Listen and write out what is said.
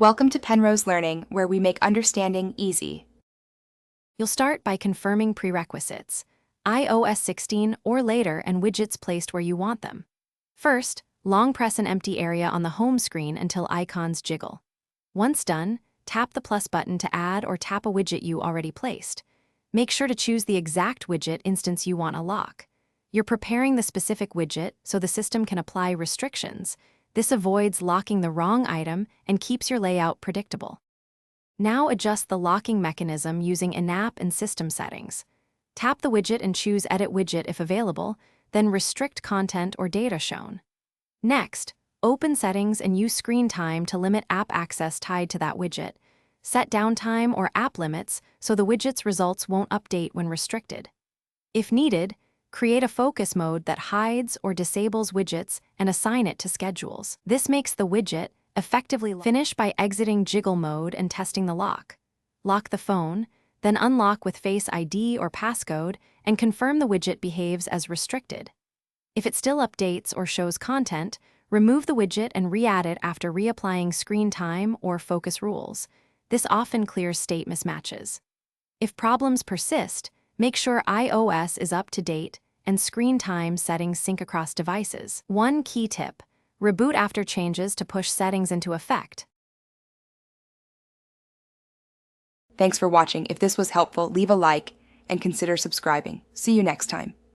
Welcome to Penrose Learning, where we make understanding easy. You'll start by confirming prerequisites, iOS 16 or later and widgets placed where you want them. First, long press an empty area on the home screen until icons jiggle. Once done, tap the plus button to add or tap a widget you already placed. Make sure to choose the exact widget instance you want to lock. You're preparing the specific widget so the system can apply restrictions. This avoids locking the wrong item and keeps your layout predictable. Now adjust the locking mechanism using in-app and system settings. Tap the widget and choose Edit Widget if available, then restrict content or data shown. Next, open Settings and use Screen Time to limit app access tied to that widget. Set downtime or app limits so the widget's results won't update when restricted. If needed, create a focus mode that hides or disables widgets and assign it to schedules. This makes the widget effectively finish by exiting jiggle mode and testing the lock. Lock the phone, then unlock with Face ID or passcode and confirm the widget behaves as restricted. If it still updates or shows content, remove the widget and re-add it after reapplying screen time or focus rules. This often clears state mismatches. If problems persist, make sure iOS is up to date and screen time settings sync across devices. One key tip: reboot after changes to push settings into effect. Thanks for watching. If this was helpful, leave a like and consider subscribing. See you next time.